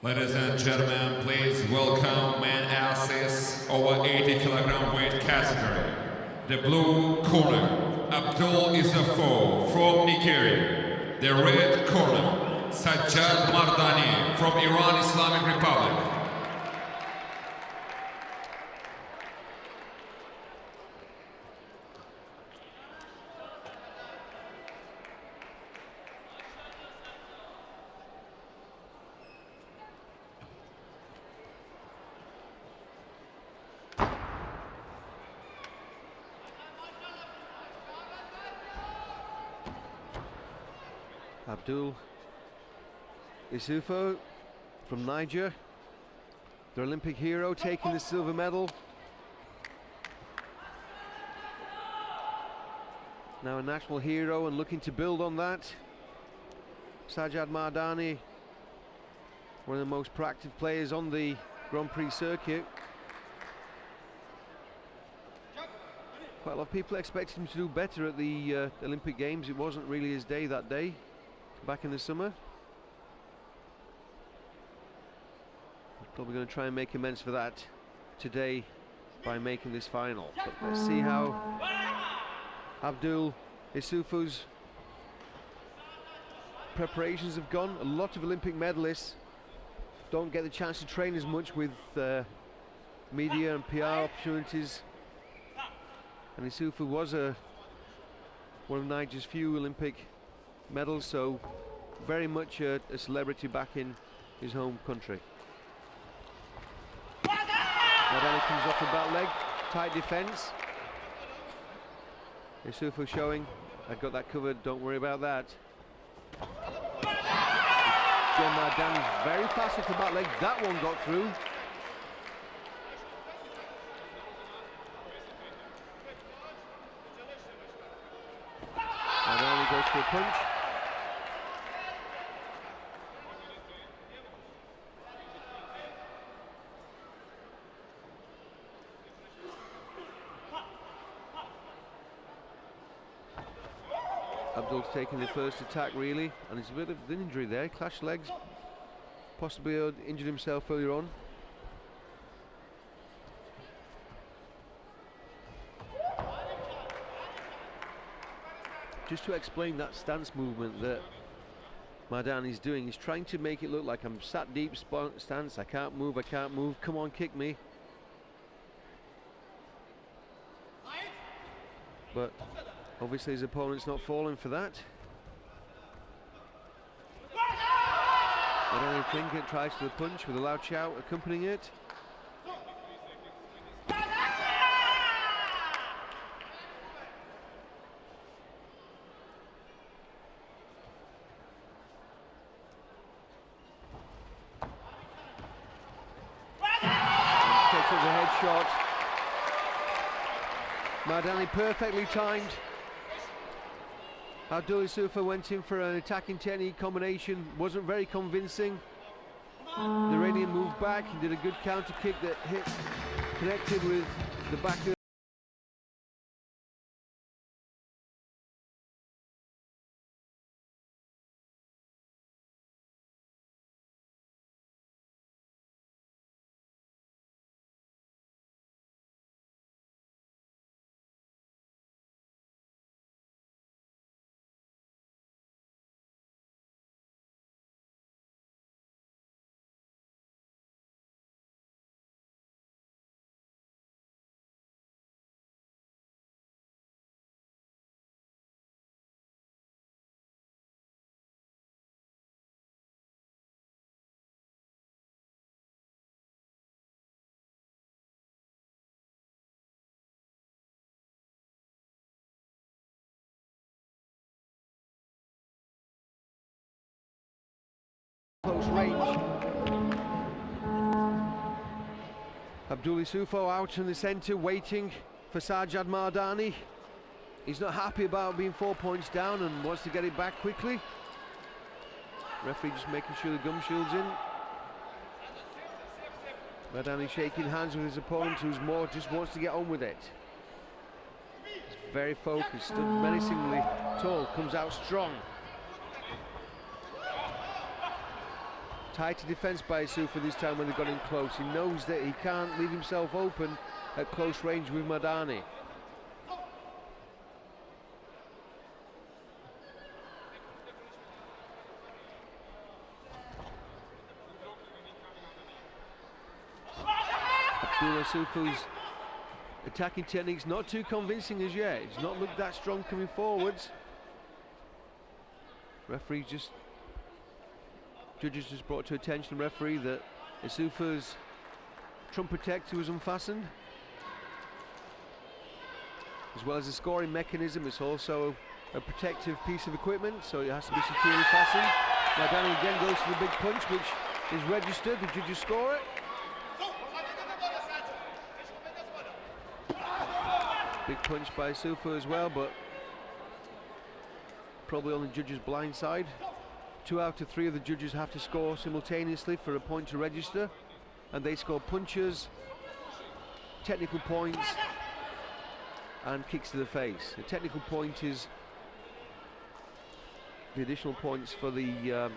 Ladies and gentlemen, please welcome man asses over 80 kg weight category. The blue corner, Abdul ISSOUFOU from Nigeria. The red corner, Sajjad Mardani from Iran Islamic Republic. Abdul ISSOUFOU from Niger, the Olympic hero, taking the silver medal. Now a national hero and looking to build on that. Sajjad Mardani, one of the most proactive players on the Grand Prix circuit. Quite a lot of people expected him to do better at the Olympic Games. It wasn't really his day that day, back in the summer. He's probably going to try and make amends for that today by making this final. But let's see how Abdul ISSOUFOU's preparations have gone. A lot of Olympic medalists don't get the chance to train as much with media and PR opportunities. And ISSOUFOU was one of Niger's few Olympic medals, so very much a celebrity back in his home country. Mardani comes off the back leg, tight defence. ISSOUFOU showing, I've got that covered, don't worry about that. Again, Mardani's very fast off the back leg, that one got through. Mardani goes for a punch. Abdul's taking the first attack really, and it's a bit of an injury there, clashed legs, possibly injured himself earlier on. Just to explain that stance movement that Mardani's doing, he's trying to make it look like I'm sat deep stance, I can't move, come on, kick me. But obviously his opponent's not falling for that. Mardani thinking, tries for the punch with a loud shout accompanying it. Takes up the head shot. Mardani perfectly timed. Abdul ISSOUFOU went in for an attacking technique combination, wasn't very convincing. The Iranian moved back, he did a good counter kick that connected with the Baku. Close range. Abdul ISSOUFOU out in the centre, waiting for Sajjad Mardani. He's not happy about being 4 points down and wants to get it back quickly. Referee just making sure the gum shield's in. Mardani shaking hands with his opponent, who's more just wants to get on with it. He's very focused, stood menacingly tall, comes out strong. Tighter defence by ISSOUFOU this time when they got in close. He knows that he can't leave himself open at close range with MARDANI. ISSOUFOU's attacking technique's not too convincing as yet. It's not looked that strong coming forwards. Judges just brought to attention the referee that ISSOUFOU's trump protector was unfastened. As well as a scoring mechanism, it's also a protective piece of equipment, so it has to be securely fastened. MARDANI again goes for the big punch, which is registered. The judges score it. Big punch by ISSOUFOU as well, but probably on the judges' blind side. 2 out of 3 of the judges have to score simultaneously for a point to register, and they score punches, technical points, and kicks to the face. The technical point is the additional points for the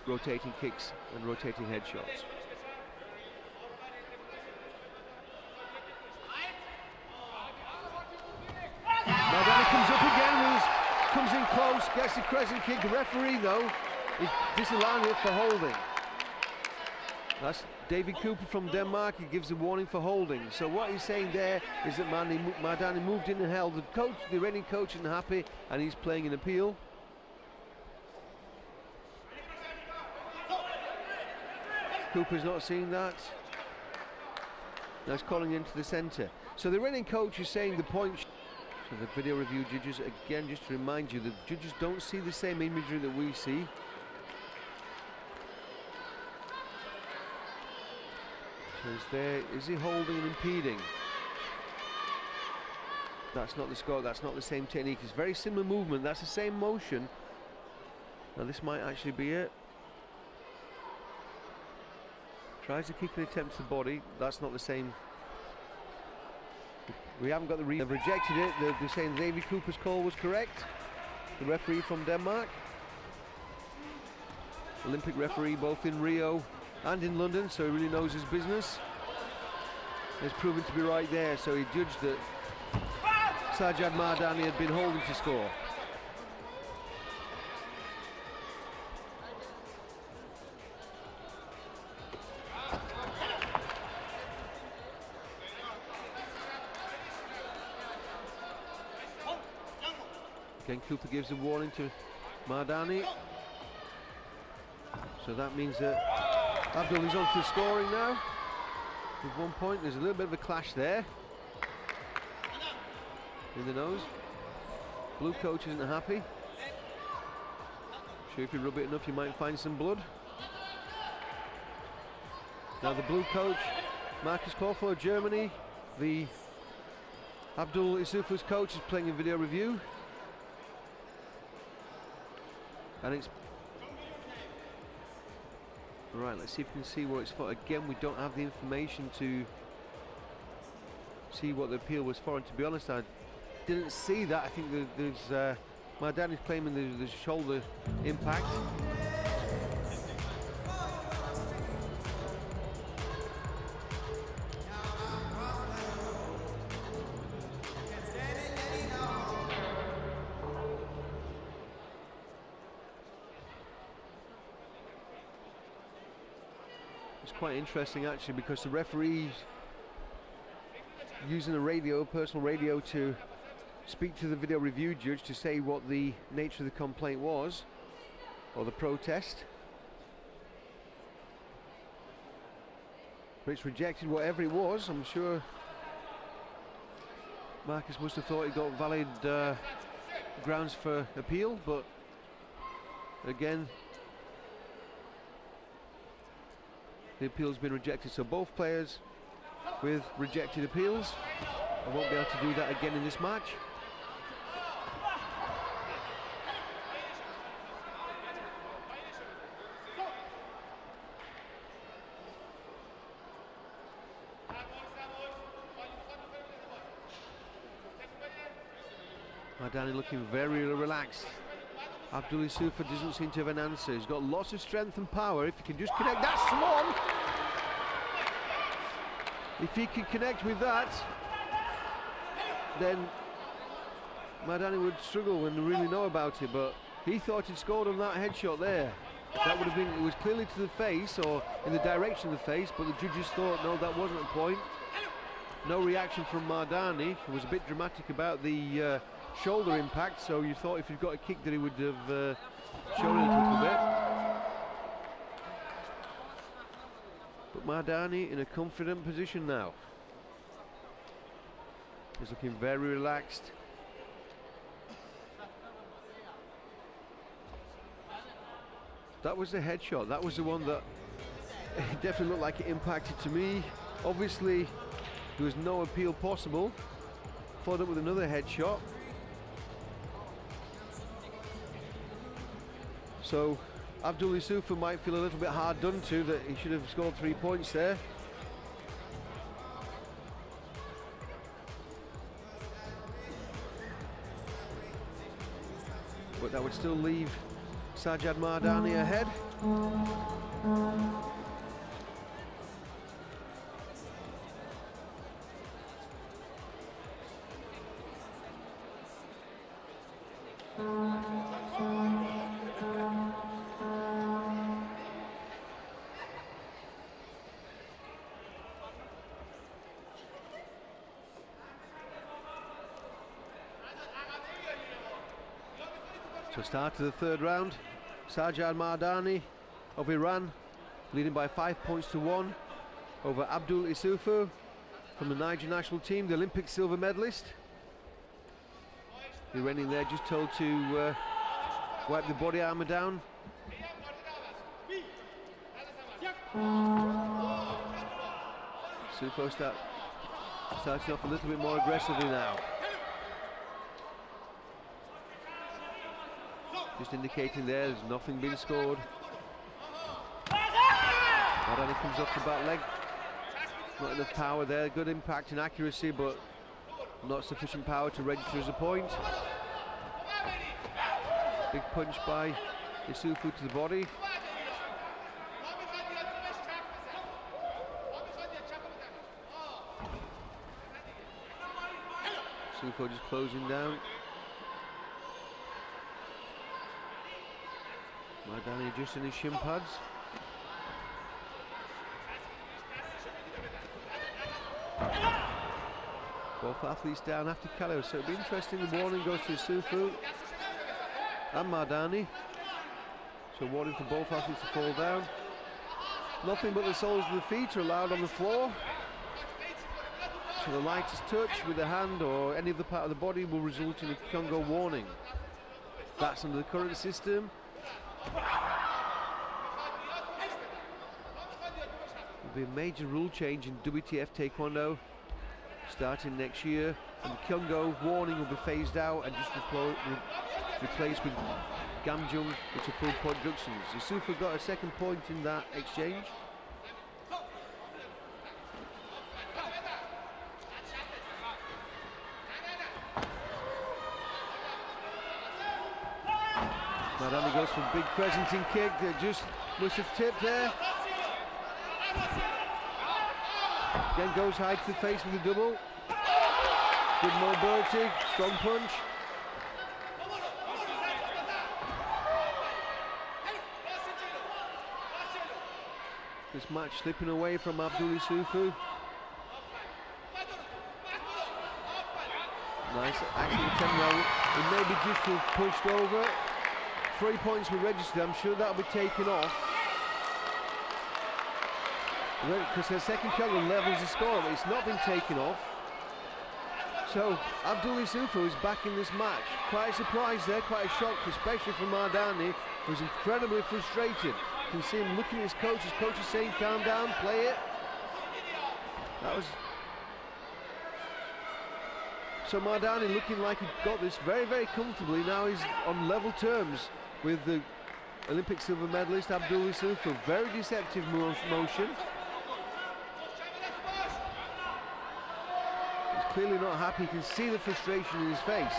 rotating kicks and rotating headshots. MARDANI comes up again, comes in close, gets the crescent kick. The referee, though, is disallowing it for holding. That's David Cooper from Denmark. He gives a warning for holding. So what he's saying there is that MARDANI moved in and held. The reigning coach isn't happy, and he's playing an appeal. Cooper's not seeing that. Now he's calling into the centre. So the reigning coach is saying the point. So the video review judges, again, just to remind you, the judges don't see the same imagery that we see. So is he holding and impeding? That's not the score, that's not the same technique. It's very similar movement, that's the same motion. Now this might actually be it. Tries to kick an attempt to the body, that's not the same. We haven't got the replay. They've rejected it. They're saying David Cooper's call was correct. The referee from Denmark. Olympic referee both in Rio and in London, so he really knows his business. It's proven to be right there, so he judged that Sajjad MARDANI had been holding to score. Again, Cooper gives a warning to MARDANI. So that means that Abdul is on to scoring now. With 1 point, there's a little bit of a clash there. In the nose. Blue coach isn't happy. Sure, if you rub it enough, you might find some blood. Now the blue coach, Marcus Korfo, Germany. The Abdul ISSOUFOU's coach is playing a video review. And it's right. Let's see if we can see what it's for. Again, we don't have the information to see what the appeal was for. And to be honest, I didn't see that. I think there's MARDANI's claiming there's a shoulder impact. Quite interesting actually, because the referee's using a radio, personal radio, to speak to the video review judge to say what the nature of the complaint was, or the protest. But it's rejected whatever it was. I'm sure Marcus must have thought he got valid grounds for appeal, but again, the appeal's been rejected, so both players with rejected appeals. I won't be able to do that again in this match. MARDANI looking very relaxed. Abdul ISSOUFOU doesn't seem to have an answer. He's got lots of strength and power. If he can just connect, that's the one! If he can connect with that, then MARDANI would struggle and really know about it, but he thought he'd scored on that headshot there. That would have been, it was clearly to the face or in the direction of the face, but the judges thought, no, that wasn't a point. No reaction from MARDANI. It was a bit dramatic about the shoulder impact, so you thought if he'd got a kick that he would have shown it a little bit. But MARDANI in a confident position now. He's looking very relaxed. That was the headshot. That was the one that it definitely looked like it impacted to me. Obviously, there was no appeal possible. Followed up with another headshot. So Abdul ISSOUFOU might feel a little bit hard done to, that he should have scored 3 points there. But that would still leave Sajjad MARDANI ahead. So start to the third round. Sajjad MARDANI of Iran leading by 5 points to 1 over Abdul ISSOUFOU from the Niger national team, the Olympic silver medalist. The Iranian there just told to wipe the body armour down. ISSOUFOU starting off a little bit more aggressively now. Just indicating there's nothing been scored. MARDANI comes off the back leg. Not enough power there, good impact and accuracy, but not sufficient power to register as a point. Big punch by ISSOUFOU to the body. ISSOUFOU just closing down. MARDANI adjusting his shin pads. Both athletes down after Kaleo, so it'll be interesting. The warning goes to ISSOUFOU and MARDANI. So warning for both athletes to fall down. Nothing but the soles of the feet are allowed on the floor. So the lightest touch with the hand or any other part of the body will result in a Congo warning. That's under the current system. There'll be a major rule change in WTF Taekwondo starting next year, and the Kyungo warning will be phased out and just replaced with Gamjung, which are full point reductions. ISSOUFOU got a second point in that exchange. MARDANI goes for a big presenting kick that just must have tipped there. Again goes high to the face with a double. Good mobility, strong punch. This match slipping away from Abdul ISSOUFOU. Nice action attempt now. It may be just to have pushed over. 3 points were registered. I'm sure that'll be taken off. Because the second Kyungo levels the score, but it's not been taken off. So Abdul ISSOUFOU is back in this match. Quite a surprise there, quite a shock, especially for MARDANI, who's incredibly frustrated. You can see him looking at his coach is saying, calm down, play it. That was... So MARDANI looking like he got this very, very comfortably. Now he's on level terms with the Olympic silver medalist Abdul ISSOUFOU. Very deceptive motion. He's clearly not happy. You can see the frustration in his face.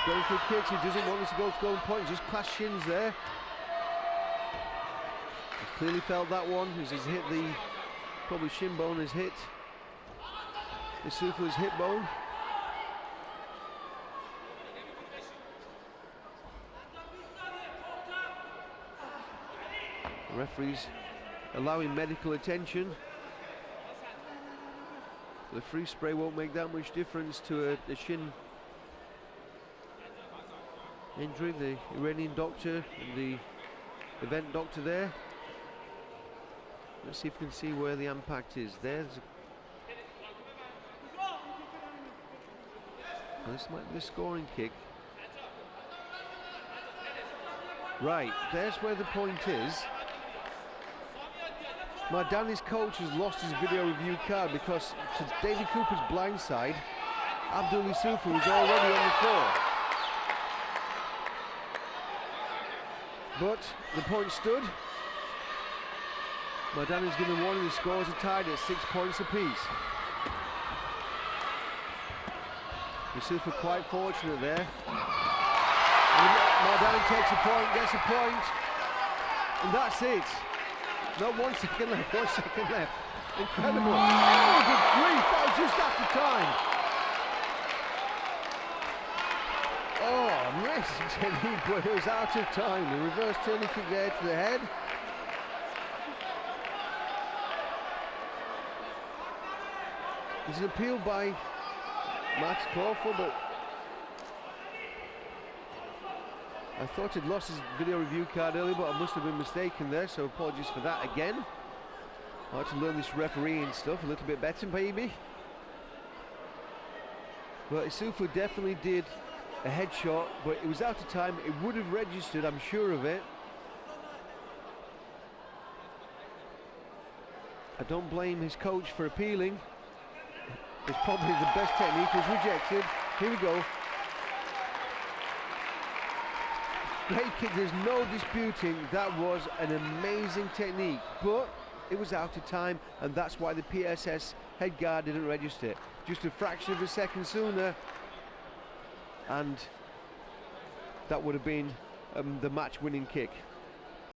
Going for kicks, he doesn't want us to go to golden point, just clash shins there. He's clearly felt that one, as he's hit the, probably shin bone has hit ISSOUFOU's hip bone. The referee's allowing medical attention. The free spray won't make that much difference to a shin injury. The Iranian doctor and the event doctor there. Let's see if we can see where the impact is. This might be a scoring kick. Right, there's where the point is. MARDANI's coach has lost his video review card because, to David Cooper's blind side, Abdul ISSOUFOU was already on the floor. But the point stood. MARDANI's given one and the scores are tied at 6 points apiece. ISSOUFOU quite fortunate there. MARDANI takes a point, gets a point, and that's it. Not 1 second left, 1 second left. Incredible. Oh, good grief, that was just after time. Oh, nice technique, but it was out of time. The reverse turning kick there to the head. There's an appeal by Max Clawful, but I thought he'd lost his video review card earlier, but I must have been mistaken there, so apologies for that again. I had to learn this refereeing stuff a little bit better, maybe. But ISSOUFOU definitely did a headshot, but it was out of time. It would have registered, I'm sure of it. I don't blame his coach for appealing. It's probably the best technique. Was rejected. Here we go. Great kick, there's no disputing that was an amazing technique, but it was out of time, and that's why the PSS head guard didn't register. Just a fraction of a second sooner, and that would have been the match-winning kick.